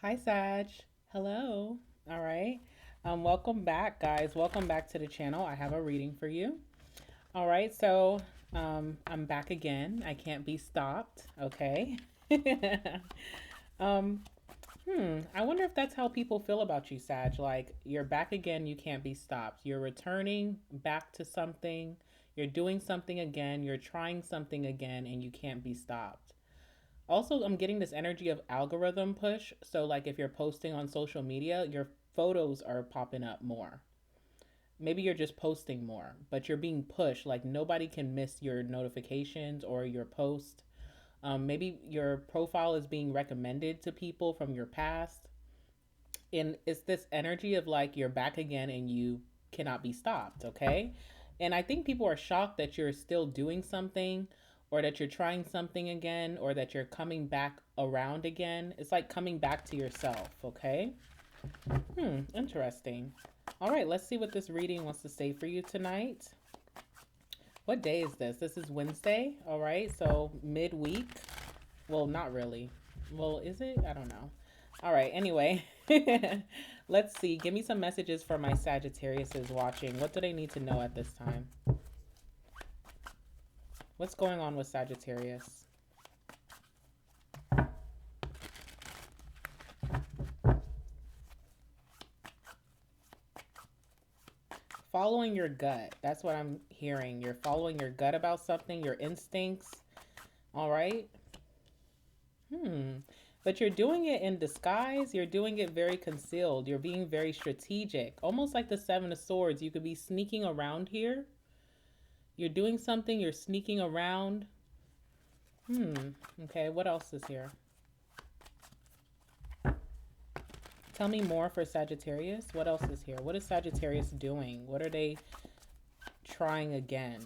Hi, Sag. Hello. All right. Welcome back, guys. Welcome back to the channel. I have a reading for you. All right. I'm back again. I can't be stopped. Okay. um, I wonder if that's how people feel about you, Sag. Like, you're back again. You can't be stopped. You're returning back to something. You're doing something again. You're trying something again, and you can't be stopped. Also, I'm getting this energy of algorithm push. So, like, if you're posting on social media, your photos are popping up more. Maybe you're just posting more, but you're being pushed. Like, nobody can miss your notifications or your post. Maybe your profile is being recommended to people from your past. And it's this energy of like you're back again and you cannot be stopped, okay? And I think people are shocked that you're still doing something or that you're trying something again or that you're coming back around again. It's like coming back to yourself, okay? Interesting. All right, let's see what this reading wants to say for you tonight. What day is this? This is Wednesday, all right? So midweek. Well, not really. Well, is it? I don't know. All right, anyway, let's see. Give me some messages for my Sagittariuses watching. What do they need to know at this time? What's going on with Sagittarius? Following your gut. That's what I'm hearing. You're following your gut about something, your instincts. All right. But you're doing it in disguise. You're doing it very concealed. You're being very strategic. Almost like the Seven of Swords. You could be sneaking around here. You're doing something, you're sneaking around. Okay, what else is here? Tell me more for Sagittarius. What else is here? What is Sagittarius doing? What are they trying again?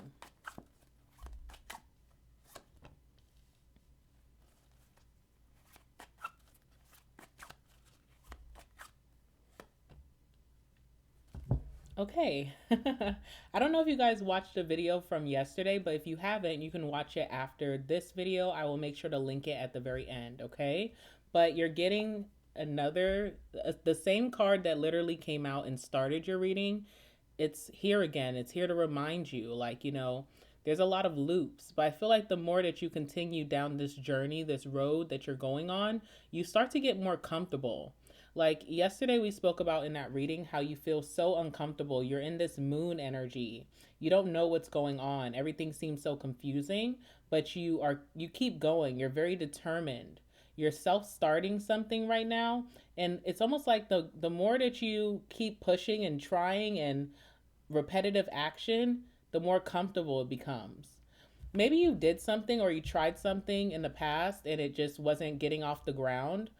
Okay. I don't know if you guys watched the video from yesterday, but if you haven't, you can watch it after this video. I will make sure to link it at the very end, okay? But you're getting the same card that literally came out and started your reading. It's here again. It's here to remind you, like, there's a lot of loops, but I feel like the more that you continue down this journey, this road that you're going on, you start to get more comfortable. Like yesterday, we spoke about in that reading how you feel so uncomfortable. You're in this moon energy. You don't know what's going on. Everything seems so confusing, but you keep going. You're very determined. You're self-starting something right now, and it's almost like the more that you keep pushing and trying and repetitive action, the more comfortable it becomes. Maybe you did something or you tried something in the past and it just wasn't getting off the ground.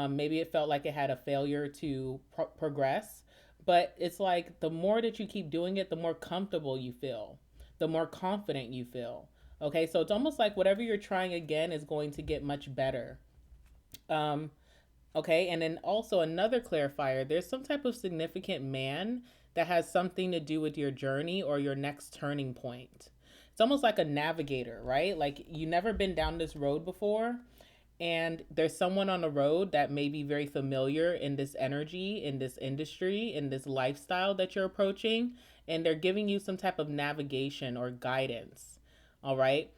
Maybe it felt like it had a failure to progress. But it's like the more that you keep doing it, the more comfortable you feel, the more confident you feel. Okay, so it's almost like whatever you're trying again is going to get much better. Um, Okay, and then also another clarifier, there's some type of significant man that has something to do with your journey or your next turning point. It's almost like a navigator, right? Like you never been down this road before, and there's someone on the road that may be very familiar in this energy, in this industry, in this lifestyle that you're approaching, and they're giving you some type of navigation or guidance. All right.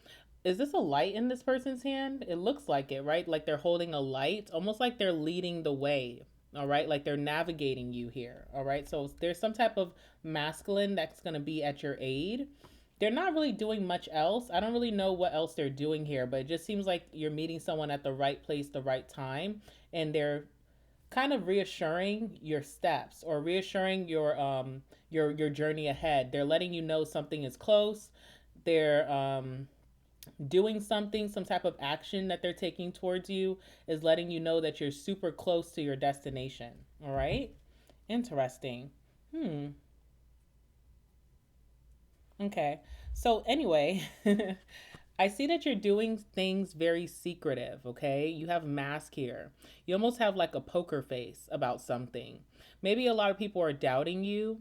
Is this a light in this person's hand? It looks like it, right? Like they're holding a light, almost like they're leading the way. All right, like they're navigating you here. All right, so there's some type of masculine that's going to be at your aid. They're not really doing much else. I don't really know what else they're doing here, but it just seems like you're meeting someone at the right place, the right time, and they're kind of reassuring your steps or reassuring your journey ahead. They're letting you know something is close. They're doing something, some type of action that they're taking towards you is letting you know that you're super close to your destination. All right? Interesting. Hmm. Okay. So, anyway, I see that you're doing things very secretive, okay? You have mask here. You almost have like a poker face about something. Maybe a lot of people are doubting you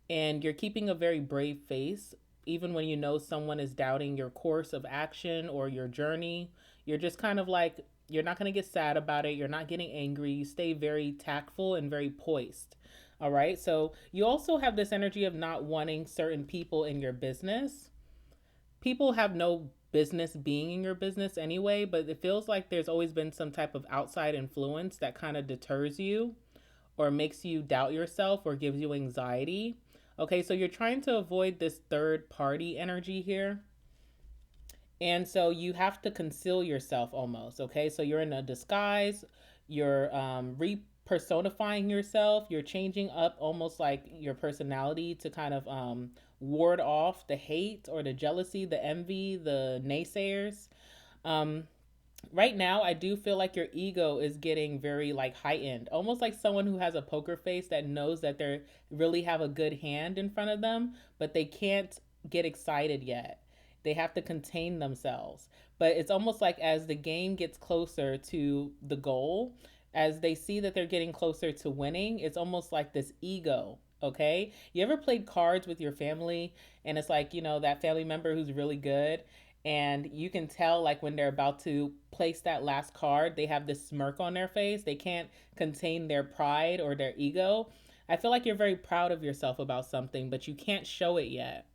and you're keeping a very brave face even when you know someone is doubting your course of action or your journey. You're just kind of like You're not going to get sad about it. You're not getting angry. You stay very tactful and very poised. All right. So you also have this energy of not wanting certain people in your business. People have no business being in your business anyway, but it feels like there's always been some type of outside influence that kind of deters you or makes you doubt yourself or gives you anxiety. Okay, so you're trying to avoid this third party energy here. And so you have to conceal yourself almost. Okay, so you're in a disguise, you're re-personifying yourself, you're changing up almost like your personality to kind of ward off the hate or the jealousy, the envy, the naysayers. Um, right now I do feel like your ego is getting very like heightened, almost like someone who has a poker face that knows that they really have a good hand in front of them, but they can't get excited yet. They have to contain themselves. But it's almost like as the game gets closer to the goal, as they see that they're getting closer to winning, it's almost like this ego. Okay, you ever played cards with your family and it's like, that family member who's really good, and you can tell like when they're about to place that last card, they have this smirk on their face. They can't contain their pride or their ego. I feel like you're very proud of yourself about something, but you can't show it yet.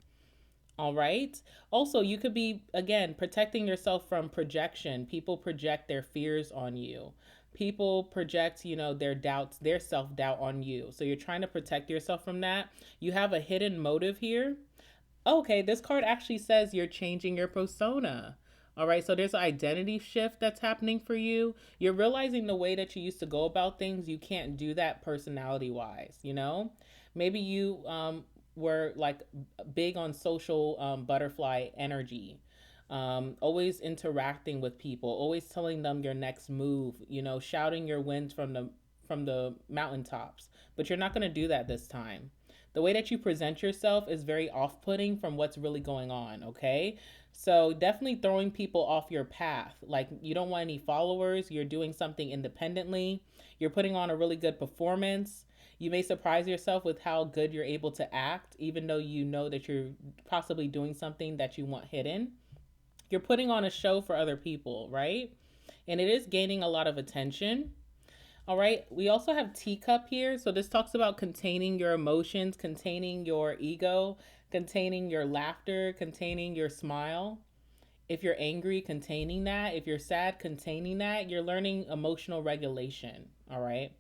All right. Also, you could be, again, protecting yourself from projection. People project their fears on you. People project, their doubts, their self doubt on you. So you're trying to protect yourself from that. You have a hidden motive here. Okay, this card actually says you're changing your persona. All right, so there's an identity shift that's happening for you. You're realizing the way that you used to go about things, you can't do that personality wise. Maybe you were like big on social butterfly energy, always interacting with people, always telling them your next move, shouting your wins from the mountaintops. But you're not going to do that this time. The way that you present yourself is very off-putting from what's really going on, okay? So definitely throwing people off your path. Like you don't want any followers, you're doing something independently, you're putting on a really good performance. You may surprise yourself with how good you're able to act, even though you know that you're possibly doing something that you want hidden. You're putting on a show for other people, right? And it is gaining a lot of attention. All right. We also have teacup here. So this talks about containing your emotions, containing your ego, containing your laughter, containing your smile. If you're angry, containing that. If you're sad, containing that. You're learning emotional regulation. All right.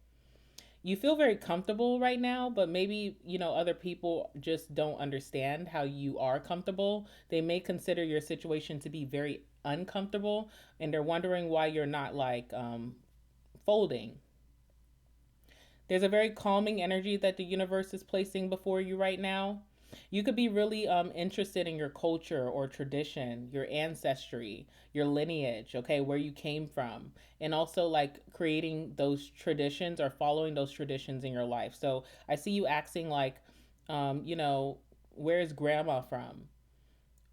You feel very comfortable right now, but maybe, other people just don't understand how you are comfortable. They may consider your situation to be very uncomfortable and they're wondering why you're not like folding. There's a very calming energy that the universe is placing before you right now. You could be really interested in your culture or tradition, your ancestry, your lineage, okay, where you came from, and also like creating those traditions or following those traditions in your life. So I see you asking like, where is grandma from?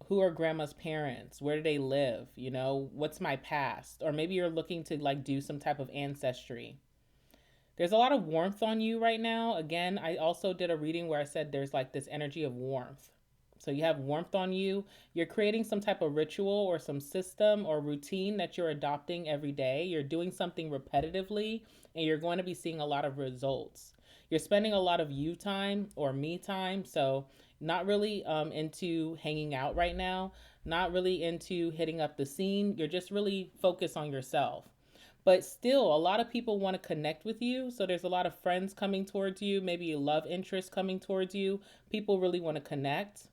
Who are grandma's parents? Where do they live? What's my past? Or maybe you're looking to like do some type of ancestry. There's a lot of warmth on you right now. Again, I also did a reading where I said there's like this energy of warmth. So you have warmth on you. You're creating some type of ritual or some system or routine that you're adopting every day. You're doing something repetitively and you're going to be seeing a lot of results. You're spending a lot of you time or me time. So not really into hanging out right now, not really into hitting up the scene. You're just really focused on yourself. But still, a lot of people want to connect with you. So there's a lot of friends coming towards you, maybe a love interest coming towards you. People really want to connect.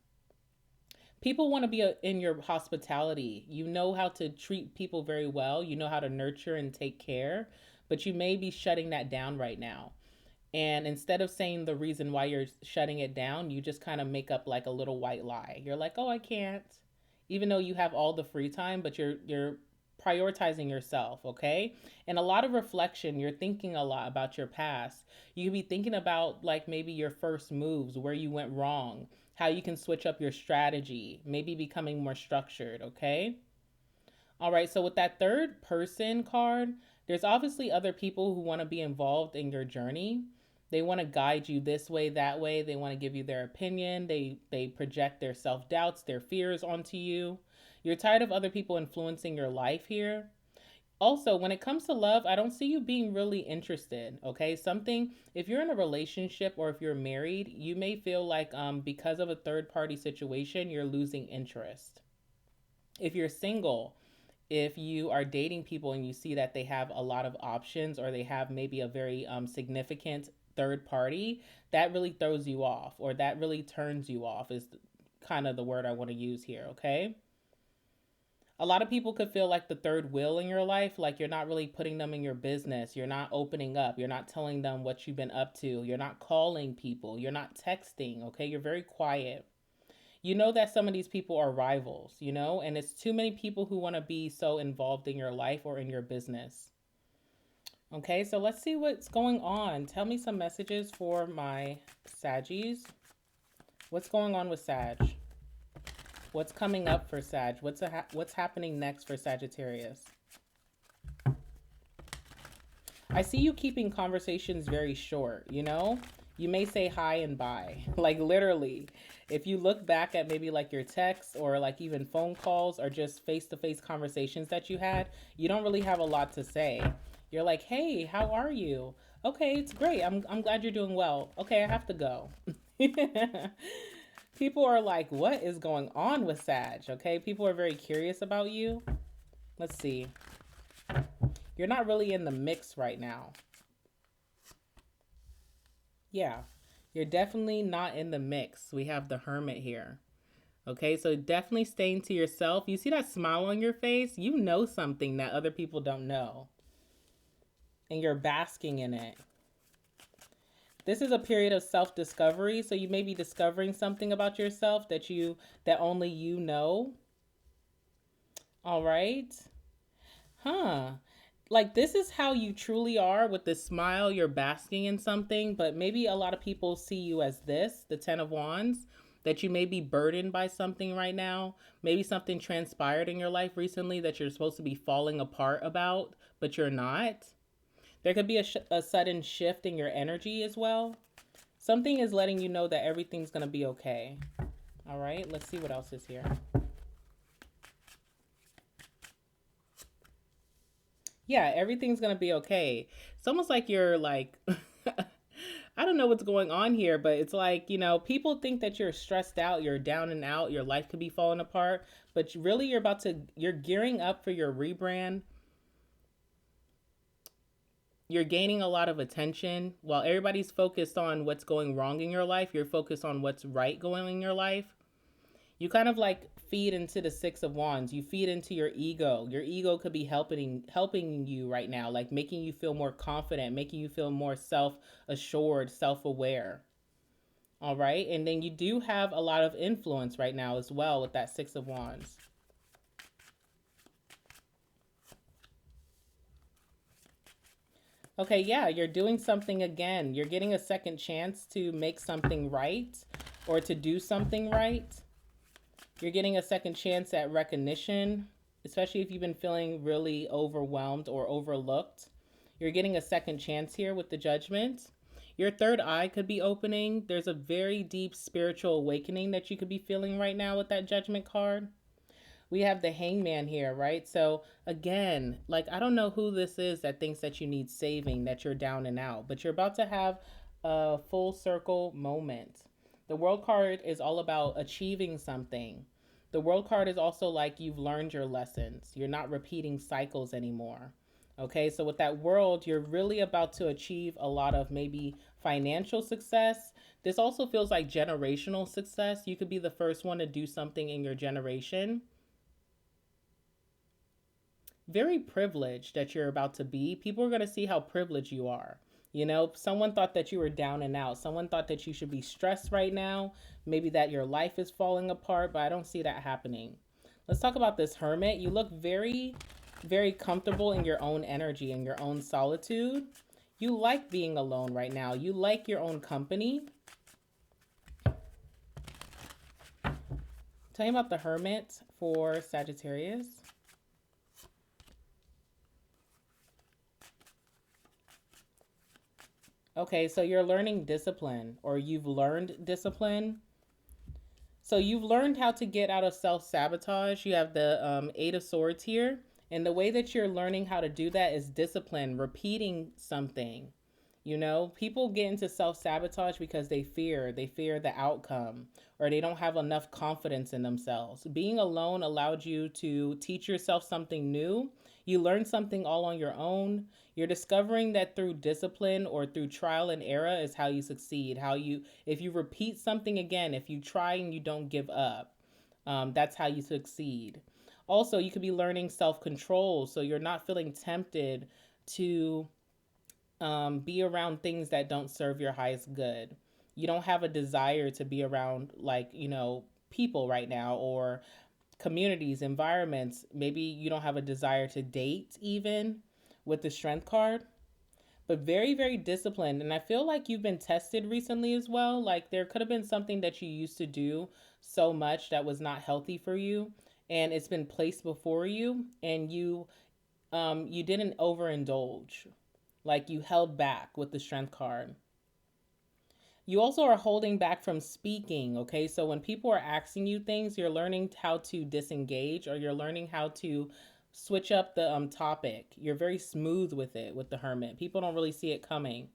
People want to be in your hospitality. You know how to treat people very well. You know how to nurture and take care, but you may be shutting that down right now. And instead of saying the reason why you're shutting it down, you just kind of make up like a little white lie. You're like, "Oh, I can't." Even though you have all the free time, but you're prioritizing yourself, okay? And a lot of reflection, you're thinking a lot about your past. You could be thinking about like maybe your first moves, where you went wrong, how you can switch up your strategy, maybe becoming more structured, okay? All right, so with that third person card, there's obviously other people who want to be involved in your journey. They want to guide you this way, that way. They want to give you their opinion. They project their self-doubts, their fears onto you. You're tired of other people influencing your life here. Also, when it comes to love, I don't see you being really interested. Okay, something, if you're in a relationship or if you're married, you may feel like because of a third party situation, you're losing interest. If you're single, if you are dating people and you see that they have a lot of options or they have maybe a very significant third party, that really throws you off, or that really turns you off, is kind of the word I want to use here. Okay, a lot of people could feel like the third wheel in your life, like you're not really putting them in your business, you're not opening up, you're not telling them what you've been up to, you're not calling people, you're not texting. Okay, you're very quiet. You know that some of these people are rivals, and it's too many people who want to be so involved in your life or in your business. Okay, so let's see what's going on. Tell me some messages for my Saggies. What's going on with Sag? What's coming up for Sag? What's happening next for Sagittarius? I see you keeping conversations very short, You may say hi and bye. Like literally. If you look back at maybe like your texts or like even phone calls or just face-to-face conversations that you had, you don't really have a lot to say. You're like, "Hey, how are you?" "Okay, it's great. I'm glad you're doing well." "Okay, I have to go." People are like, "What is going on with Sag?" Okay? People are very curious about you. Let's see. You're not really in the mix right now. Yeah, you're definitely not in the mix. We have the Hermit here. Okay, so definitely staying to yourself. You see that smile on your face? You know something that other people don't know, and you're basking in it. This is a period of self-discovery, so you may be discovering something about yourself that only you know. All right. Huh. Like this is how you truly are with this smile, you're basking in something, but maybe a lot of people see you as this, the 10 of Wands, that you may be burdened by something right now. Maybe something transpired in your life recently that you're supposed to be falling apart about, but you're not. There could be a sudden shift in your energy as well. Something is letting you know that everything's going to be okay. All right, let's see what else is here. Yeah, everything's gonna be okay. It's almost like you're like, I don't know what's going on here, but it's like, people think that you're stressed out, you're down and out, your life could be falling apart, but really you're gearing up for your rebrand. You're gaining a lot of attention. While everybody's focused on what's going wrong in your life, you're focused on what's right going in your life. You kind of like feed into the 6 of Wands. You feed into your ego. Your ego could be helping you right now, like making you feel more confident, making you feel more self-assured, self-aware. All right, and then you do have a lot of influence right now as well with that 6 of Wands. Okay, yeah, you're doing something again. You're getting a second chance to make something right or to do something right. You're getting a second chance at recognition, especially if you've been feeling really overwhelmed or overlooked. You're getting a second chance here with the Judgment. Your third eye could be opening. There's a very deep spiritual awakening that you could be feeling right now with that Judgment card. We have the Hangman here, right? So again, like I don't know who this is that thinks that you need saving, that you're down and out, but you're about to have a full circle moment. The World card is all about achieving something. The World card is also like you've learned your lessons. You're not repeating cycles anymore. Okay, so with that World, you're really about to achieve a lot of maybe financial success. This also feels like generational success. You could be the first one to do something in your generation. Very privileged that you're about to be. People are going to see how privileged you are. Someone thought that you were down and out. Someone thought that you should be stressed right now. Maybe that your life is falling apart, but I don't see that happening. Let's talk about this Hermit. You look very, very comfortable in your own energy, in your own solitude. You like being alone right now. You like your own company. Tell me about the Hermit for Sagittarius. Okay, so you're learning discipline, or you've learned discipline. So you've learned how to get out of self-sabotage. You have the 8 of Swords here, And the way that you're learning how to do that is discipline, repeating something. You know, people get into self sabotage because they fear the outcome, or they don't have enough confidence in themselves. Being alone allowed you to teach yourself something new. You learn something all on your own. You're discovering that through discipline or through trial and error is how you succeed. If you repeat something again, if you try and you don't give up, that's how you succeed. Also, you could be learning self control, so you're not feeling tempted to be around things that don't serve your highest good. You don't have a desire to be around, like, people right now, or communities, environments. Maybe you don't have a desire to date, even with the strength card, but very, very disciplined. And I feel like you've been tested recently as well. Like, there could have been something that you used to do so much that was not healthy for you, and it's been placed before you, and you didn't overindulge. Like, you held back with the strength card. You also are holding back from speaking, okay? So when people are asking you things, you're learning how to disengage, or you're learning how to switch up the topic. You're very smooth with it with the Hermit. People don't really see it coming.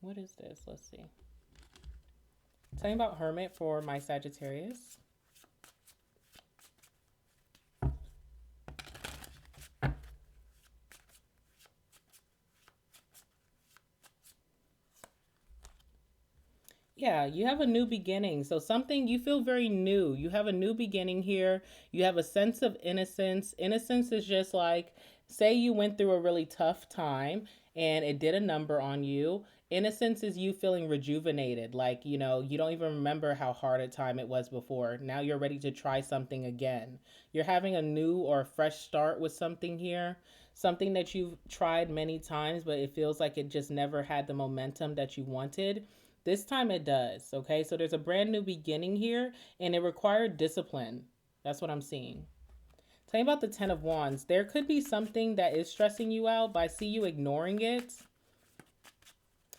What is this? Let's see. Tell me about Hermit for my Sagittarius. Yeah, you have a new beginning. So something you feel very new. You have a new beginning here. You have a sense of innocence. Innocence is just like, say you went through a really tough time and it did a number on you. Innocence is you feeling rejuvenated. Like, you don't even remember how hard a time it was before. Now you're ready to try something again. You're having a new or a fresh start with something here. Something that you've tried many times, but it feels like it just never had the momentum that you wanted. This time it does, okay? So there's a brand new beginning here, and it required discipline. That's what I'm seeing. Tell me about the Ten of Wands. There could be something that is stressing you out, but I see you ignoring it.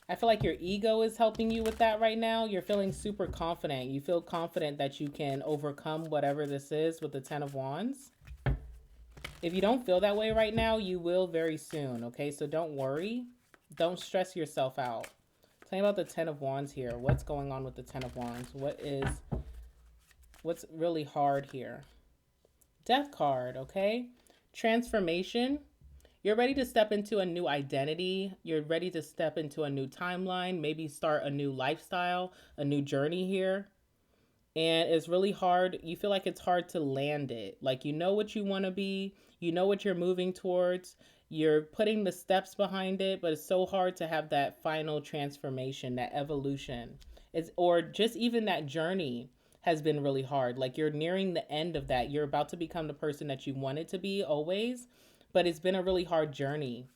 I feel like your ego is helping you with that right now. You're feeling super confident. You feel confident that you can overcome whatever this is with the Ten of Wands. If you don't feel that way right now, you will very soon, okay? So don't worry. Don't stress yourself out. Tell me about the Ten of Wands here. What's going on with the Ten of Wands? What's really hard here? Death card, okay? Transformation. You're ready to step into a new identity. You're ready to step into a new timeline, maybe start a new lifestyle, a new journey here. And it's really hard. You feel like it's hard to land it. Like, you know what you want to be, you know what you're moving towards, you're putting the steps behind it, but it's so hard to have that final transformation, that evolution. Or just even that journey has been really hard. Like, you're nearing the end of that. You're about to become the person that you wanted to be always, but it's been a really hard journey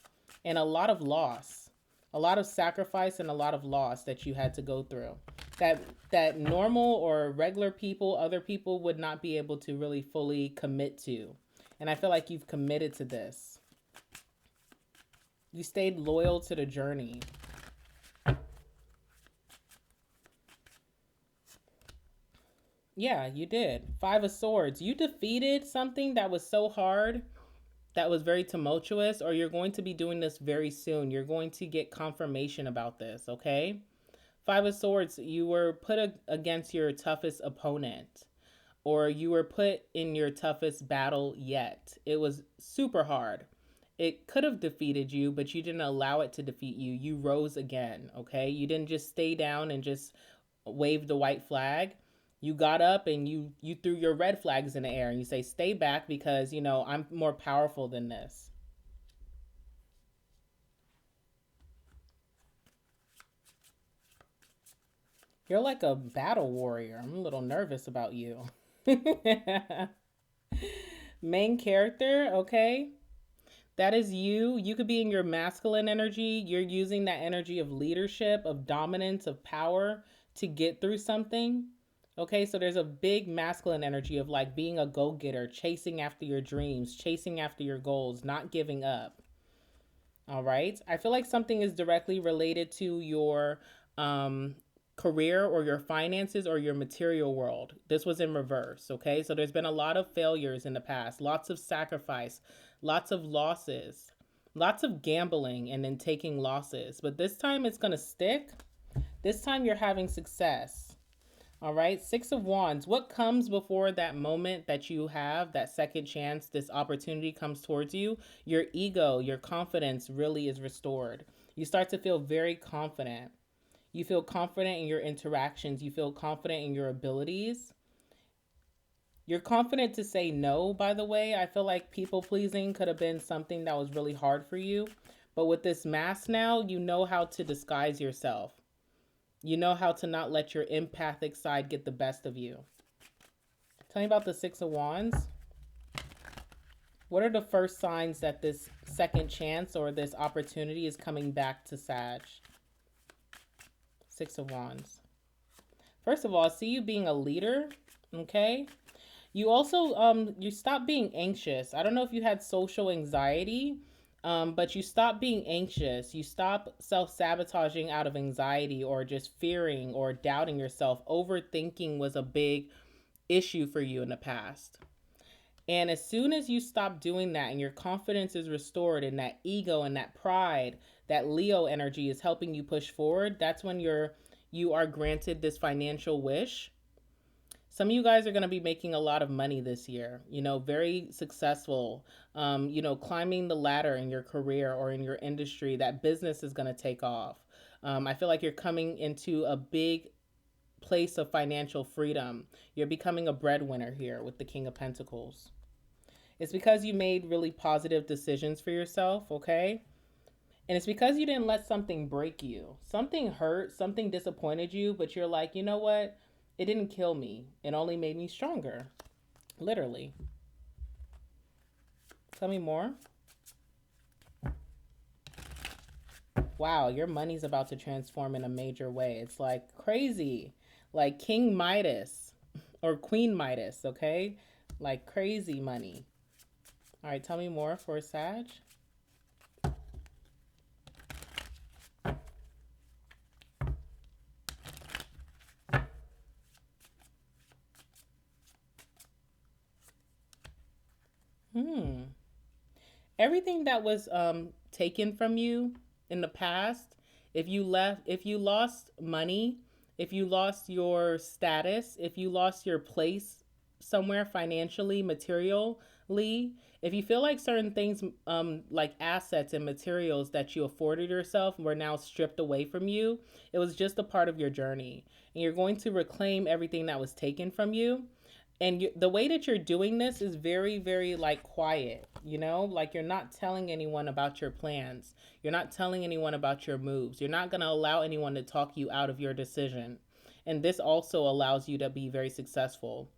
and a lot of loss, a lot of sacrifice, and a lot of loss that you had to go through. That normal or regular people, other people would not be able to really fully commit to. And I feel like you've committed to this. You stayed loyal to the journey. Yeah, you did. Five of Swords. You defeated something that was so hard, that was very tumultuous, or you're going to be doing this very soon. You're going to get confirmation about this, okay? Five of Swords, you were put against your toughest opponent, or you were put in your toughest battle yet. It was super hard. It could have defeated you, but you didn't allow it to defeat you. You rose again, okay? You didn't just stay down and just wave the white flag. You got up and you threw your red flags in the air and you say, stay back because, I'm more powerful than this. You're like a battle warrior. I'm a little nervous about you. Main character, okay? That is you. You could be in your masculine energy. You're using that energy of leadership, of dominance, of power to get through something. Okay, so there's a big masculine energy of like being a go-getter, chasing after your dreams, chasing after your goals, not giving up. All right. I feel like something is directly related to your career or your finances or your material world. This was in reverse, okay? So there's been a lot of failures in the past, lots of sacrifice, lots of losses, lots of gambling and then taking losses. But this time it's going to stick. This time you're having success. All right, Six of Wands. What comes before that moment that you have, that second chance, this opportunity comes towards you? Your ego, your confidence really is restored. You start to feel very confident. You feel confident in your interactions. You feel confident in your abilities. You're confident to say no, by the way. I feel like people pleasing could have been something that was really hard for you. But with this mask now, you know how to disguise yourself. You know how to not let your empathic side get the best of you. Tell me about the Six of Wands. What are the first signs that this second chance or this opportunity is coming back to Sag? Six of Wands. First of all, I see you being a leader, okay? You also, you stop being anxious. I don't know if you had social anxiety, but you stop being anxious. You stop self-sabotaging out of anxiety or just fearing or doubting yourself. Overthinking was a big issue for you in the past. And as soon as you stop doing that and your confidence is restored and that ego and that pride, that Leo energy is helping you push forward, that's when you are granted this financial wish. Some of you guys are going to be making a lot of money this year, very successful, climbing the ladder in your career or in your industry. That business is going to take off. I feel like you're coming into a big place of financial freedom. You're becoming a breadwinner here with the King of Pentacles. It's because you made really positive decisions for yourself, okay? And it's because you didn't let something break you. Something hurt, something disappointed you, but you're like, you know what? It didn't kill me. It only made me stronger. Literally. Tell me more. Wow, your money's about to transform in a major way. It's like crazy. Like King Midas or Queen Midas, okay? Like crazy money. All right, tell me more for Sag. Everything that was taken from you in the past, if you lost money, if you lost your status, if you lost your place somewhere financially, materially, if you feel like certain things, like assets and materials that you afforded yourself were now stripped away from you, it was just a part of your journey. And you're going to reclaim everything that was taken from you. And the way that you're doing this is very, very like quiet, like you're not telling anyone about your plans. You're not telling anyone about your moves. You're not going to allow anyone to talk you out of your decision. And this also allows you to be very successful.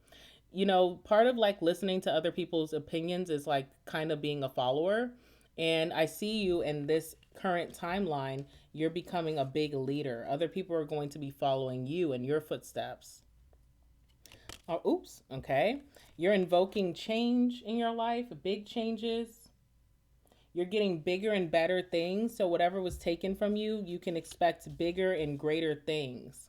Part of like listening to other people's opinions is like kind of being a follower. And I see you in this current timeline, you're becoming a big leader. Other people are going to be following you in your footsteps. Oh, oops, okay. You're invoking change in your life, big changes. You're getting bigger and better things. So whatever was taken from you, you can expect bigger and greater things.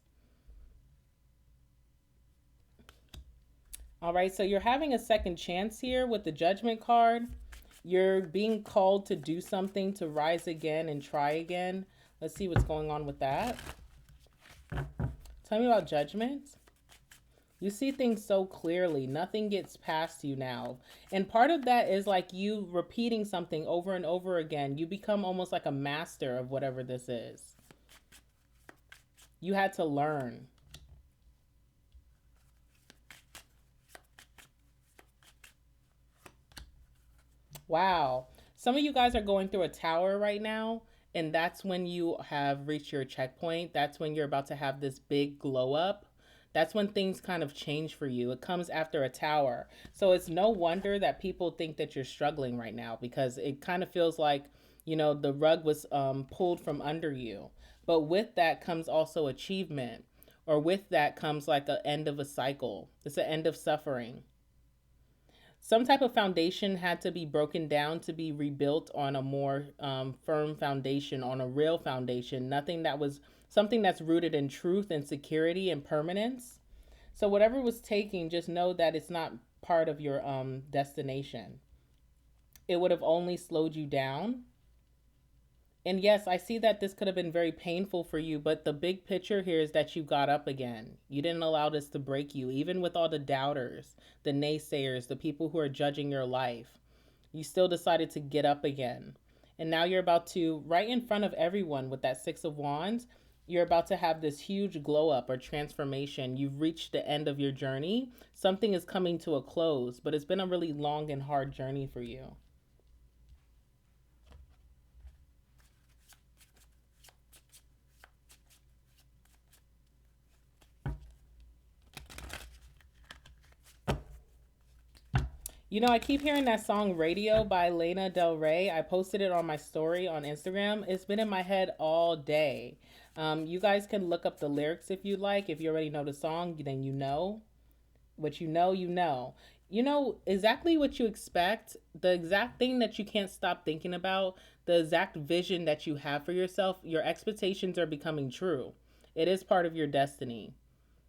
All right, so you're having a second chance here with the Judgment card. You're being called to do something, to rise again and try again. Let's see what's going on with that. Tell me about Judgment. You see things so clearly. Nothing gets past you now. And part of that is like you repeating something over and over again. You become almost like a master of whatever this is. You had to learn. Wow. Some of you guys are going through a tower right now. And that's when you have reached your checkpoint. That's when you're about to have this big glow up. That's when things kind of change for you. It comes after a tower. So it's no wonder that people think that you're struggling right now, because it kind of feels like, the rug was pulled from under you. But with that comes also achievement, or with that comes like an end of a cycle. It's an end of suffering. Some type of foundation had to be broken down to be rebuilt on a more firm foundation, on a real foundation. Nothing that was something that's rooted in truth and security and permanence. So whatever was taking, just know that it's not part of your destination. It would have only slowed you down. And yes, I see that this could have been very painful for you, but the big picture here is that you got up again. You didn't allow this to break you, even with all the doubters, the naysayers, the people who are judging your life. You still decided to get up again. And now you're about to, right in front of everyone with that Six of Wands, you're about to have this huge glow up or transformation. You've reached the end of your journey. Something is coming to a close, but it's been a really long and hard journey for you. You know, I keep hearing that song Radio by Lana Del Rey. I posted it on my story on Instagram. It's been in my head all day. You guys can look up the lyrics if you like. If you already know the song, then you know. What you know, you know. You know exactly what you expect, the exact thing that you can't stop thinking about, the exact vision that you have for yourself. Your expectations are becoming true. It is part of your destiny.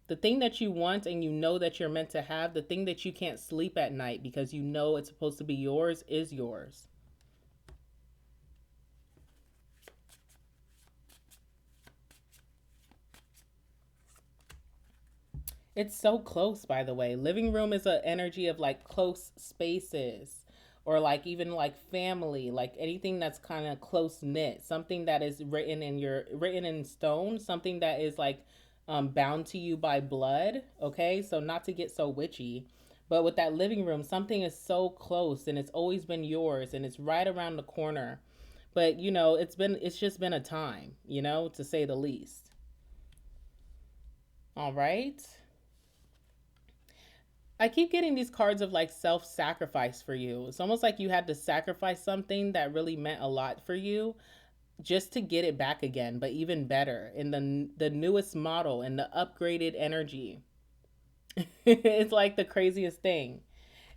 The thing that you want and you know that you're meant to have, the thing that you can't sleep at night because you know it's supposed to be yours, is yours. It's so close, by the way. Living room is an energy of like close spaces, or like even like family, like anything that's kind of close knit, something that is written in stone, something that is like bound to you by blood. Okay, so not to get so witchy, but with that living room, something is so close and it's always been yours and it's right around the corner. But you know, it's just been a time, you know, to say the least. All right. I keep getting these cards of like self sacrifice for you. It's almost like you had to sacrifice something that really meant a lot for you just to get it back again, but even better in the newest model and the upgraded energy. It's like the craziest thing.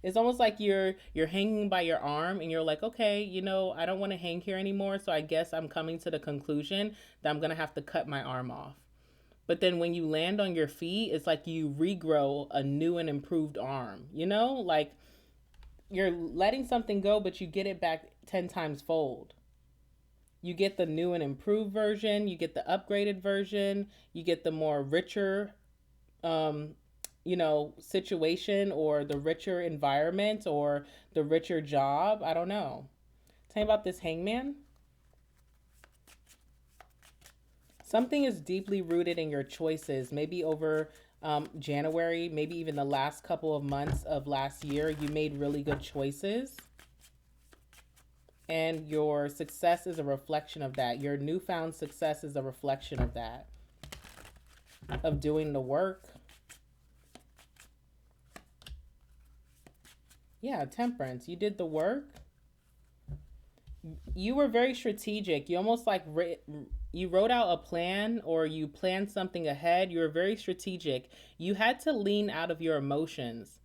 It's almost like you're hanging by your arm and you're like, okay, you know, I don't want to hang here anymore, so I guess I'm coming to the conclusion that I'm going to have to cut my arm off. But then when you land on your feet, it's like you regrow a new and improved arm, you know? Like you're letting something go, but you get it back 10 times fold. You get the new and improved version, you get the upgraded version, you get the more richer, um, situation, or the richer environment, or the richer job. I don't know. Tell me about this hangman. Something is deeply rooted in your choices. Maybe over January, maybe even the last couple of months of last year, you made really good choices. And your success is a reflection of that. Your newfound success is a reflection of that, of doing the work. Yeah, temperance. You did the work. You were very strategic. You almost like you wrote out a plan, or you planned something ahead. You were very strategic. You had to lean out of your emotions.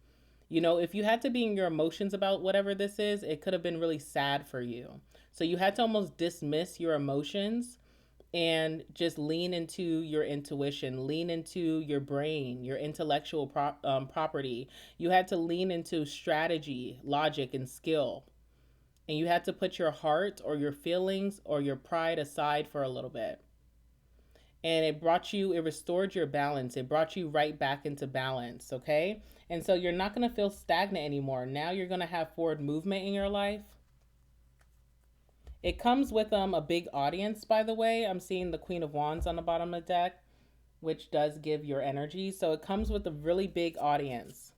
You know, if you had to be in your emotions about whatever this is, it could have been really sad for you. So you had to almost dismiss your emotions and just lean into your intuition, lean into your brain, your intellectual property. You had to lean into strategy, logic, and skill. And you had to put your heart or your feelings or your pride aside for a little bit. And it restored your balance. It brought you right back into balance, okay? And so you're not going to feel stagnant anymore. Now you're going to have forward movement in your life. It comes with a big audience, by the way. I'm seeing the Queen of Wands on the bottom of the deck, which does give your energy. So it comes with a really big audience.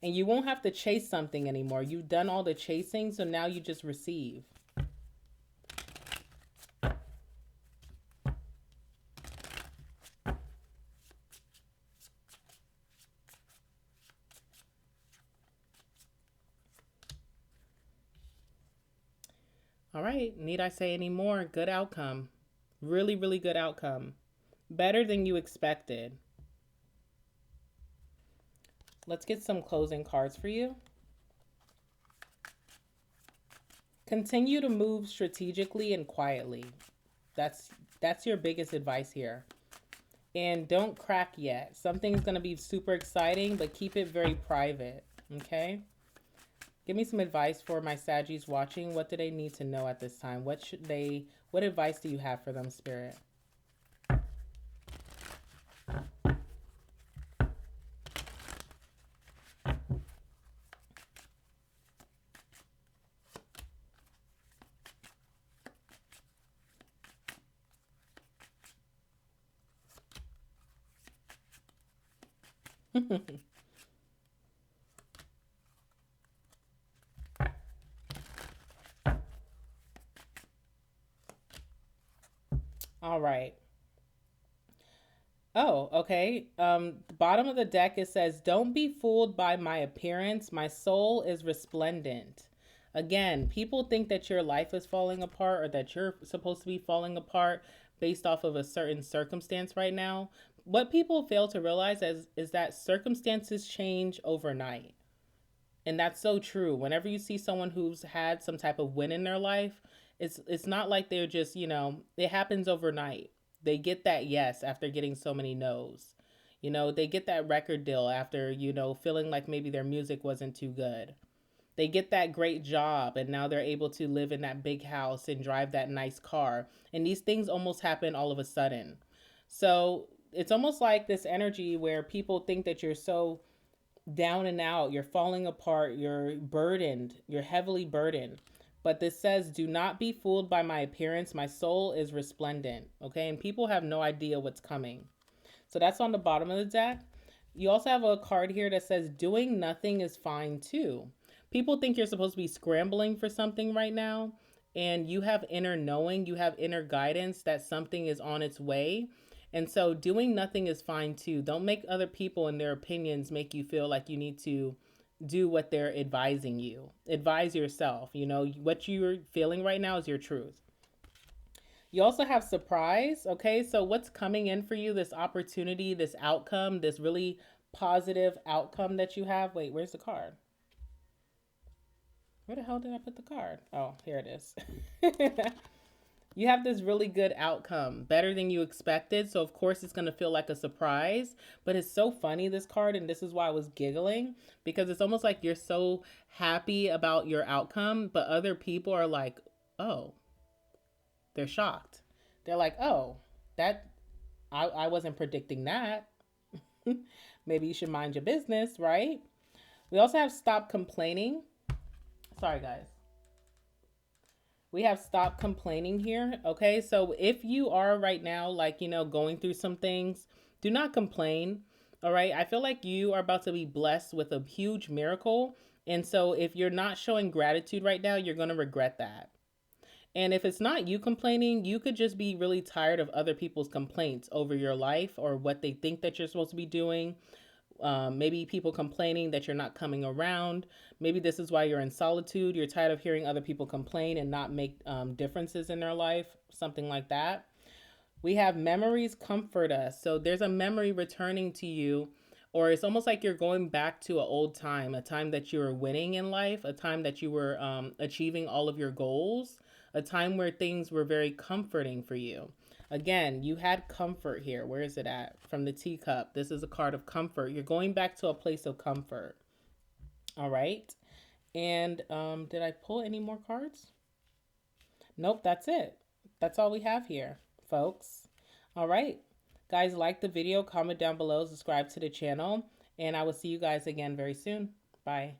And you won't have to chase something anymore. You've done all the chasing, so now you just receive. All right, need I say any more? Good outcome. Really, really good outcome. Better than you expected. Let's get some closing cards for you. Continue to move strategically and quietly. That's your biggest advice here. And don't crack yet. Something's going to be super exciting, but keep it very private. Okay? Give me some advice for my Saggies watching. What do they need to know at this time? What advice do you have for them, Spirit? All right. Oh, okay. The bottom of the deck it says, "Don't be fooled by my appearance. My soul is resplendent." Again, people think that your life is falling apart or that you're supposed to be falling apart based off of a certain circumstance right now. What people fail to realize is that circumstances change overnight. And that's so true. Whenever you see someone who's had some type of win in their life, it's not like they're just, it happens overnight. They get that yes after getting so many no's. They get that record deal after, feeling like maybe their music wasn't too good. They get that great job and now they're able to live in that big house and drive that nice car. And these things almost happen all of a sudden. So it's almost like this energy where people think that you're so down and out, you're falling apart, you're burdened, you're heavily burdened. But this says, "Do not be fooled by my appearance. My soul is resplendent." Okay. And people have no idea what's coming. So that's on the bottom of the deck. You also have a card here that says, "Doing nothing is fine too." People think you're supposed to be scrambling for something right now. And you have inner knowing, you have inner guidance that something is on its way. And so doing nothing is fine too. Don't make other people and their opinions make you feel like you need to do what they're advising you. Advise yourself. What you're feeling right now is your truth. You also have surprise. Okay. So what's coming in for you, this opportunity, this outcome, this really positive outcome that you have? Wait, where's the card? Where the hell did I put the card? Oh, here it is. You have this really good outcome, better than you expected. So, of course, it's going to feel like a surprise. But it's so funny, this card. And this is why I was giggling, because it's almost like you're so happy about your outcome. But other people are like, oh, they're shocked. They're like, oh, I wasn't predicting that. Maybe you should mind your business, right? We also have stop complaining. Sorry, guys. We have stop complaining here. Okay. So if you are right now, like, going through some things, do not complain. All right. I feel like you are about to be blessed with a huge miracle. And so if you're not showing gratitude right now, you're going to regret that. And if it's not you complaining, you could just be really tired of other people's complaints over your life or what they think that you're supposed to be doing. Maybe people complaining that you're not coming around. Maybe this is why you're in solitude. You're tired of hearing other people complain and not make differences in their life, something like that. We have memories comfort us. So there's a memory returning to you, or it's almost like you're going back to an old time, a time that you were winning in life, a time that you were achieving all of your goals, a time where things were very comforting for you. Again, you had comfort here. Where is it at? From the teacup. This is a card of comfort. You're going back to a place of comfort. All right. And did I pull any more cards? Nope, that's it. That's all we have here, folks. All right. Guys, like the video, comment down below, subscribe to the channel, and I will see you guys again very soon. Bye.